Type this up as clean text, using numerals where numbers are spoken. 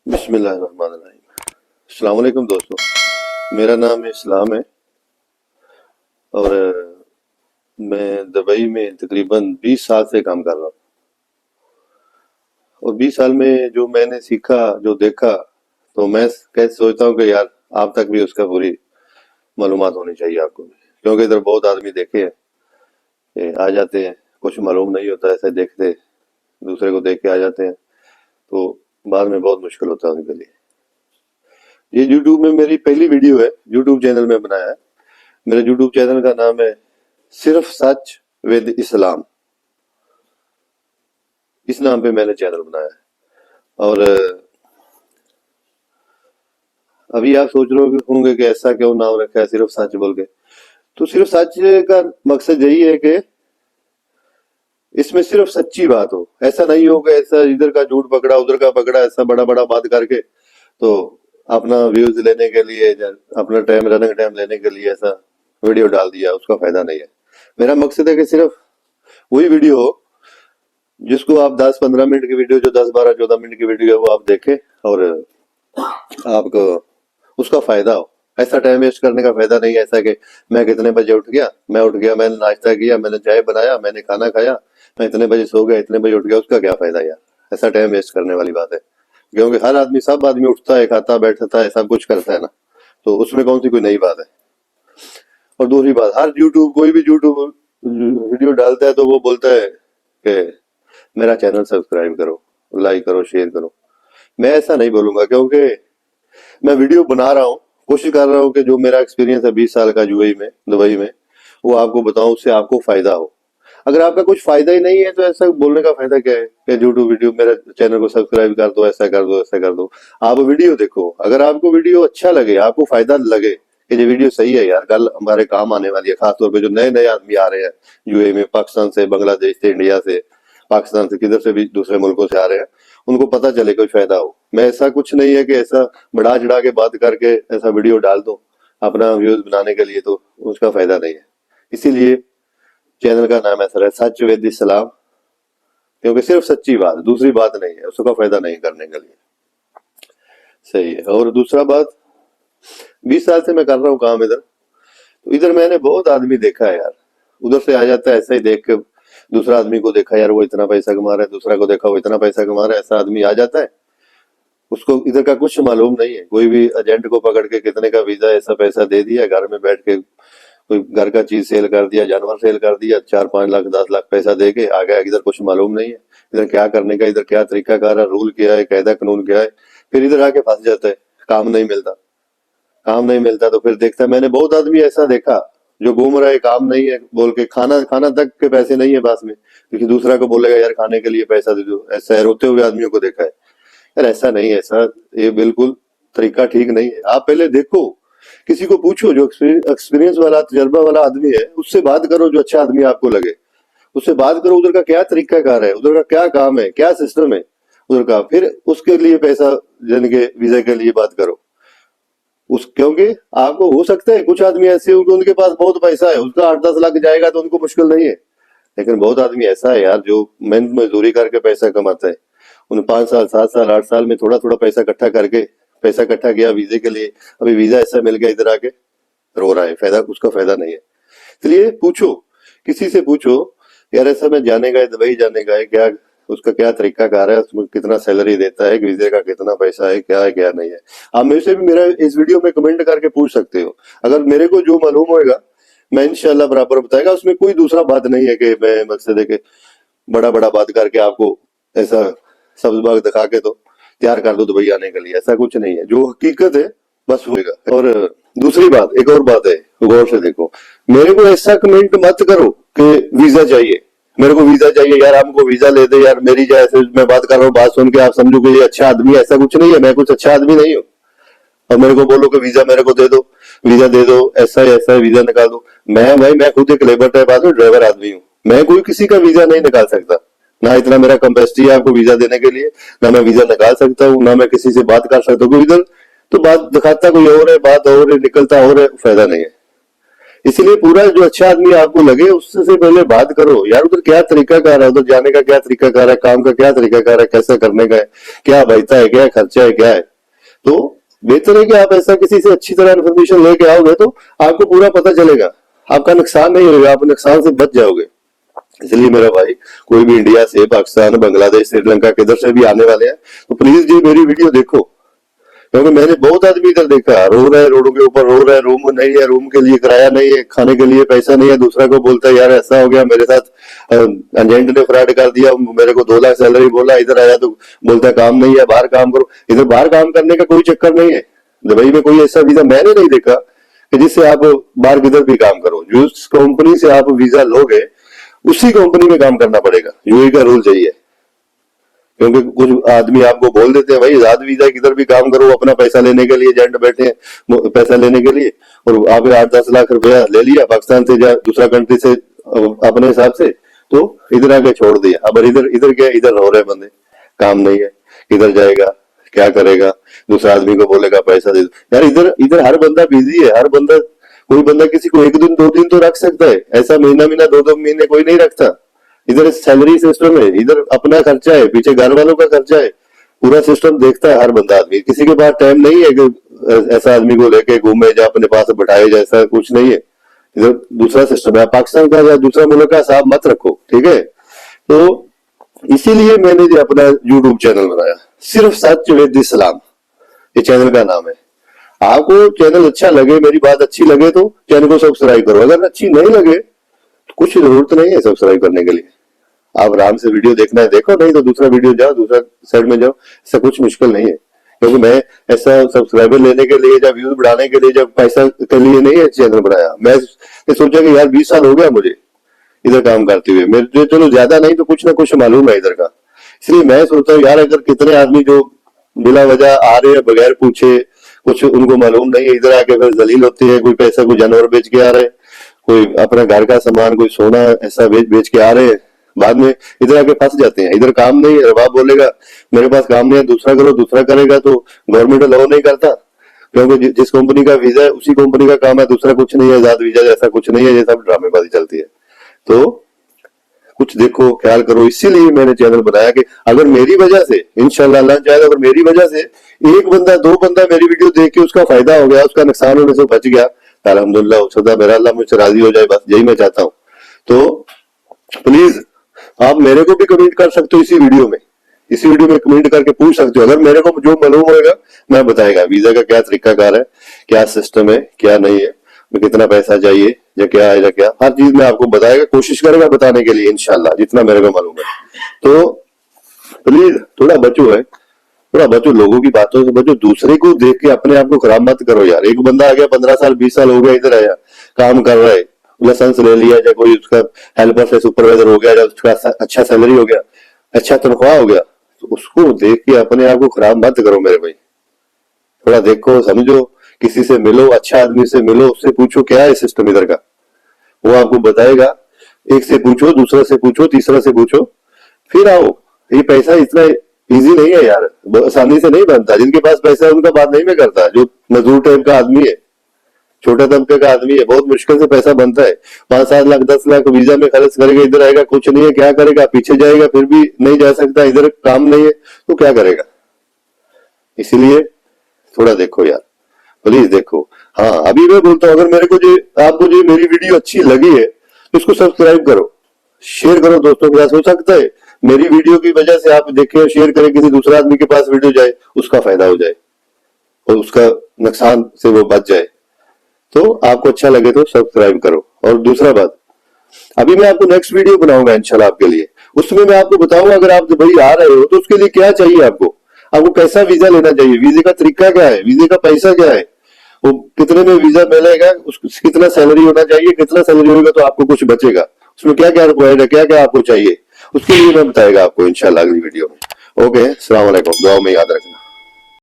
बिस्मिल्लाहिर्रहमानिर्रहीम। अस्सलाम वालेकुम दोस्तों, मेरा नाम इस्लाम है और मैं दुबई में तकरीबन 20 साल से काम कर रहा हूँ। और 20 साल में जो मैंने सीखा, जो देखा, तो मैं कैसे सोचता हूँ कि यार आप तक भी उसका पूरी मालूमात होनी चाहिए आपको भी, क्योंकि इधर बहुत आदमी देखे हैं कि आ जाते हैं, कुछ मालूम नहीं होता, ऐसे देखते दूसरे को देख के आ जाते हैं, तो बाद में बहुत मुश्किल होता है उनके लिए। ये यूट्यूब में मेरी पहली वीडियो है, यूट्यूब चैनल में बनाया है। मेरे यूट्यूब चैनल का नाम है सिर्फ सच विद इस्लाम। इस नाम पे मैंने चैनल बनाया है। और अभी आप सोच रहे होंगे कि ऐसा क्यों नाम रखा है सिर्फ सच बोल के। तो सिर्फ सच का मकसद यही है कि इसमें सिर्फ सच्ची बात हो, ऐसा नहीं हो कि ऐसा इधर का झूठ पकड़ा उधर का पकड़ा, ऐसा बड़ा बड़ा बात करके तो अपना व्यूज लेने के लिए या अपना टाइम रनिंग टाइम लेने के लिए ऐसा वीडियो डाल दिया, उसका फायदा नहीं है। मेरा मकसद है कि सिर्फ वही वीडियो हो जिसको आप 10-15 मिनट की वीडियो, जो 10-12-14 मिनट की वीडियो है वो आप देखें और आपको उसका फायदा हो। ऐसा टाइम वेस्ट करने का फायदा नहीं है, ऐसा कि मैं कितने बजे उठ गया, मैंने नाश्ता किया, मैंने चाय बनाया, मैंने खाना खाया, मैं इतने बजे सो गया, इतने बजे उठ गया, उसका क्या फायदा यार। ऐसा टाइम वेस्ट करने वाली बात है, क्योंकि हर आदमी, सब आदमी उठता है, खाता बैठता है, सब कुछ करता है ना, तो उसमें कौन सी कोई नई बात है। और दूसरी बात, हर यूट्यूब, कोई भी यूट्यूब वीडियो डालता है तो वो बोलता है कि मेरा चैनल सब्सक्राइब करो, लाइक करो, शेयर करो। मैं ऐसा नहीं बोलूंगा, क्योंकि मैं वीडियो बना रहा हूँ, कोशिश कर रहा हूँ कि जो मेरा एक्सपीरियंस है 20 साल का यूएई में, दुबई में, वो आपको बताऊं, उससे आपको फायदा हो। अगर आपका कुछ फायदा ही नहीं है तो ऐसा बोलने का फायदा क्या है कि यूट्यूब वीडियो, मेरे चैनल को सब्सक्राइब कर दो, ऐसा कर दो, ऐसा कर दो। आप वीडियो देखो, अगर आपको वीडियो अच्छा लगे, आपको फायदा लगे कि ये वीडियो सही है यार, कल हमारे काम आने वाली है, खासतौर पे जो नए नए आदमी आ रहे हैं यूएई में, पाकिस्तान से, बांग्लादेश से, इंडिया से, पाकिस्तान से, किधर से भी, दूसरे मुल्कों से आ रहे हैं, उनको पता चले कोई फायदा हो। मैं, ऐसा कुछ नहीं है कि ऐसा बढ़ा चढ़ा के बात करके ऐसा वीडियो डाल दो अपना व्यूज बनाने के लिए, तो उसका फायदा नहीं है। इसीलिए चैनल का नाम ऐसा है, सच विद इस्लाम, क्योंकि सिर्फ सच्ची बात, दूसरी बात नहीं है, उसका फायदा नहीं करने के लिए। सही है। और दूसरा बात, 20 साल से मैं कर रहा हूँ काम इधर, तो इधर मैंने बहुत आदमी देखा है यार, उधर से आ जाता है ऐसा ही देख के, दूसरा आदमी को देखा यार वो इतना पैसा कमा रहा है, दूसरा को देखा वो इतना पैसा कमा रहा है, ऐसा आदमी आ जाता है, उसको इधर का कुछ मालूम नहीं है। कोई भी एजेंट को पकड़ के कितने का वीजा, ऐसा पैसा दे दिया, घर में बैठ के कोई घर का चीज सेल कर दिया, जानवर सेल कर दिया, 4-5 लाख 10 लाख पैसा दे के आ गया। इधर कुछ मालूम नहीं है, इधर क्या करने का, इधर क्या तरीका कार है, रूल क्या है, कायदा कानून क्या है। फिर इधर आके फंस जाता है, काम नहीं मिलता। काम नहीं मिलता तो फिर देखता है, मैंने बहुत आदमी ऐसा देखा जो घूम रहा है, काम नहीं है बोल के, खाना खाना तक के पैसे नहीं है पास में, क्योंकि दूसरा को बोलेगा यार खाने के लिए पैसा दे दो। ऐसा रोते हुए आदमियों को देखा है यार, ऐसा नहीं है, ऐसा ये बिल्कुल तरीका ठीक नहीं है। आप पहले देखो, किसी को पूछो, जो एक्सपीरियंस वाला, तजर्बा वाला आदमी है, उससे बात करो, जो अच्छा आदमी आपको लगे उससे बात करो, उधर का क्या तरीका कार है, उधर का क्या काम है, क्या सिस्टम है उधर का, फिर उसके लिए पैसा जन के वीजा के लिए बात करो उस, क्योंकि आपको हो सकता है कुछ आदमी ऐसे होंगे उनके पास बहुत पैसा है, उसका 8-10 लाख जाएगा तो उनको मुश्किल नहीं है। लेकिन बहुत आदमी ऐसा है यार जो मेहनत मजदूरी करके पैसा कमाता है, उन 5 साल 7 साल 8 साल में थोड़ा थोड़ा पैसा इकट्ठा करके, पैसा इकट्ठा किया वीजे के लिए, अभी वीजा ऐसा मिल गया, इधर आके रो रहा है, फायदा, उसका फायदा नहीं है। इसलिए पूछो, किसी से पूछो यार, ऐसा मैं जाने का है, दुबई जाने का है, क्या उसका क्या तरीका कार है, उसमें कितना सैलरी देता है, वीजे का कितना पैसा है क्या नहीं है। आप मेरे से भी मेरा इस वीडियो में कमेंट करके पूछ सकते हो, अगर मेरे को जो मालूम होगा मैं इंशाल्लाह बराबर बताएगा। उसमें कोई दूसरा बात नहीं है कि मैं मकसद है कि बड़ा बड़ा बात करके आपको ऐसा सब्ज बाग दिखा के तो तैयार कर दो दुबई आने के लिए, ऐसा कुछ नहीं है। जो हकीकत है बस होगा। और दूसरी बात, एक और बात है, गौर से देखो, मेरे को ऐसा कमेंट मत करो कि वीजा चाहिए, मेरे को वीजा चाहिए यार, हमको वीजा ले दे यार, मेरी जैसे मैं बात कर रहा हूँ, बात सुन के आप समझो कि ये अच्छा आदमी है, ऐसा कुछ नहीं है, मैं कुछ अच्छा आदमी नहीं हूँ। और मेरे को बोलो कि वीजा मेरे को दे दो, वीजा दे दो, ऐसा है ऐसा है, वीजा निकाल दो। मैं खुद एक लेबर टाइप आदमी, ड्राइवर आदमी हूँ, मैं कोई किसी का वीजा नहीं निकाल सकता, ना इतना मेरा कैपेसिटी है आपको वीजा देने के लिए, ना मैं वीजा निकाल सकता हूँ, ना मैं किसी से बात कर सकता हूँ। इधर तो बात दिखाता कोई और है, बात और है, निकलता और है, फायदा नहीं है। इसलिए पूरा जो अच्छा आदमी आपको लगे उससे पहले बात करो यार, उधर क्या तरीका कार है, उधर जाने का क्या तरीका कार है, काम का क्या तरीका कार है, कैसा करने का है, क्या बचता है, क्या खर्चा है, क्या है। तो बेहतर है कि आप ऐसा किसी से अच्छी तरह इन्फॉर्मेशन लेके आओगे तो आपको पूरा पता चलेगा, आपका नुकसान नहीं होगा, आप नुकसान से बच जाओगे। इसलिए मेरा भाई, कोई भी इंडिया से, पाकिस्तान, बांग्लादेश, श्रीलंका किधर से भी आने वाले हैं तो प्लीज जी मेरी वीडियो देखो, क्योंकि मैंने बहुत आदमी इधर देखा रो रहे, रोडों के ऊपर रो रहे, रूम नहीं है, रूम के लिए किराया नहीं है, खाने के लिए पैसा नहीं है, दूसरा को बोलता है यार ऐसा हो गया मेरे साथ, एजेंट ने फ्रॉड कर दिया, मेरे को 2 लाख सैलरी बोला, इधर आया तो बोलता है काम नहीं है, बाहर काम करो। इधर बाहर काम करने का कोई चक्कर नहीं है, दुबई में कोई ऐसा वीजा मैंने नहीं देखा कि जिससे आप बाहर किधर भी काम करो। जिस कंपनी से आप वीजा लोगे उसी कंपनी में काम करना पड़ेगा, यूएई का रूल चाहिए। क्योंकि कुछ आदमी आपको बोल देते हैं भाई आजाद वीजा किधर भी काम करो, अपना पैसा लेने के लिए एजेंट बैठे हैं पैसा लेने के लिए, और आप 8-10 लाख रुपया ले लिया पाकिस्तान से या दूसरा कंट्री से अपने हिसाब से, तो इधर आके छोड़ दिया। अब इधर इधर क्या, इधर रो रहे बंदे, काम नहीं है, इधर जाएगा क्या करेगा, दूसरा आदमी को बोलेगा पैसा दे दो। यार इधर इधर हर बंदा बिजी है, हर बंदा, कोई बंदा किसी को 1 दिन 2 दिन तो रख सकता है, ऐसा महीना 2-2 महीने कोई नहीं रखता। इधर सैलरी सिस्टम है, इधर अपना खर्चा है, पीछे घर वालों का खर्चा है, पूरा सिस्टम देखता है हर बंदा आदमी। किसी के पास टाइम नहीं है कि ऐसा आदमी को लेके घूमे या अपने पास बैठाए, जैसा कुछ नहीं है। इधर दूसरा सिस्टम है, पाकिस्तान का या दूसरा मुल्क का हिसाब मत रखो, ठीक है। तो इसीलिए मैंने जो अपना यूट्यूब चैनल बनाया, सिर्फ सच विद इस्लाम, ये चैनल का नाम है। आपको चैनल अच्छा लगे, मेरी बात अच्छी लगे तो चैनल को सब्सक्राइब करो, अगर अच्छी नहीं लगे तो कुछ जरूरत नहीं है सब्सक्राइब करने के लिए, आप आराम से वीडियो देखना है देखो, नहीं तो दूसरा वीडियो जाओ, दूसरा साइड में जाओ, ऐसा कुछ मुश्किल नहीं है। क्योंकि मैं ऐसा सब्सक्राइबर लेने के लिए या व्यूज बढ़ाने के लिए या पैसा के लिए नहीं है चैनल बनाया। मैं सोचा कि यार 20 साल हो गया मुझे इधर काम करते हुए, मेरे चलो ज्यादा नहीं तो कुछ ना कुछ मालूम है इधर का, इसलिए मैं सोचता हूँ यार अगर कितने आदमी जो बिला वजह आ रहे हैं बगैर पूछे, कुछ उनको मालूम नहीं है, इधर आके फिर जलील होते हैं, कोई पैसा कोई जानवर बेच के आ रहे हैं, कोई अपना घर का सामान कोई सोना ऐसा बेच के आ रहे हैं, बाद में इधर आके फंस जाते हैं। इधर काम नहीं है, रबाब बोलेगा मेरे पास काम नहीं है, दूसरा करो, दूसरा करेगा तो गवर्नमेंट अलाउ नहीं करता, क्योंकि जिस कंपनी का वीजा है उसी कंपनी का काम है, दूसरा कुछ नहीं है, आजाद वीजा जैसा कुछ नहीं है, ये सब ड्रामेबाजी चलती है। तो कुछ देखो, ख्याल करो, इसीलिए मैंने चैनल बनाया कि अगर मेरी वजह से इंशाल्लाह अल्लाह चाहे, अगर मेरी वजह से 1 बंदा 2 बंदा मेरी वीडियो देख के उसका फायदा हो गया, उसका नुकसान होने से बच गया, अल्हम्दुलिल्लाह, खुदा मेरा अल्लाह मुझसे राजी हो जाए, बस यही मैं चाहता हूँ। तो प्लीज आप मेरे को भी कमेंट कर सकते हो इसी वीडियो में, इसी वीडियो में कमेंट करके पूछ सकते हो, अगर मेरे को जो मालूम होगा मैं बताएगा, वीजा का क्या तरीका कार है, क्या सिस्टम है, क्या नहीं है, कितना पैसा चाहिए या क्या है या क्या, हर चीज मैं आपको बताएगा, कोशिश करेगा बताने के लिए इंशाल्लाह जितना मेरे को मालूम है। तो प्लीज थोड़ा बचो है, थोड़ा बचो, लोगों की बातों से बचो, दूसरे को देख के अपने आप को खराब मत करो यार। एक बंदा आ गया 15 साल 20 साल हो गया इधर आया, काम कर रहा है, लाइसेंस ले लिया, या कोई उसका हेल्पर से सुपरवाइजर हो गया, या उसका अच्छा सैलरी हो गया, अच्छा तनख्वाह हो गया, तो उसको देख के अपने आप को खराब मत करो मेरे भाई। थोड़ा देखो समझो, किसी से मिलो, अच्छा आदमी से मिलो, उससे पूछो क्या है सिस्टम इधर का, वो आपको बताएगा। एक से पूछो, दूसरा से पूछो, तीसरा से पूछो, फिर आओ। ये पैसा इतना इजी नहीं है यार, आसानी से नहीं बनता। जिनके पास पैसा है उनका बात नहीं मैं करता, जो मजदूर टाइप का आदमी है, छोटा तबके का आदमी है, बहुत मुश्किल से पैसा बनता है। 5-7 लाख 10 लाख वीजा में खर्च करेगा, इधर आएगा कुछ नहीं है, क्या करेगा, पीछे जाएगा फिर भी नहीं जा सकता, इधर काम नहीं है तो क्या करेगा। इसीलिए थोड़ा देखो यार, प्लीज देखो। हाँ अभी मैं बोलता हूँ, अगर मेरे को जो आपको जो मेरी वीडियो अच्छी लगी है तो इसको सब्सक्राइब करो, शेयर करो दोस्तों के साथ। हो सकता है मेरी वीडियो की वजह से आप देखें और शेयर करें, किसी दूसरे आदमी के पास वीडियो जाए, उसका फायदा हो जाए और उसका नुकसान से वो बच जाए। तो आपको अच्छा लगे तो सब्सक्राइब करो। और दूसरा बात, अभी मैं आपको नेक्स्ट वीडियो बनाऊंगा इंशाल्लाह आपके लिए, उसमें मैं आपको बताऊंगा अगर आप दुबई आ रहे हो तो उसके लिए क्या चाहिए, आपको कैसा वीजा लेना चाहिए, वीजे का तरीका क्या है, वीजे का पैसा क्या है, वो कितने में वीजा मिलेगा, कितना सैलरी होना चाहिए, कितना सैलरी होगा तो आपको कुछ बचेगा, उसमें क्या क्या रिक्वायर्ड है, क्या क्या आपको चाहिए, उसके लिए मैं बताएगा आपको इंशाल्लाह अगली वीडियो में। ओके, अस्सलाम वालेकुम, दुआ में याद रखना।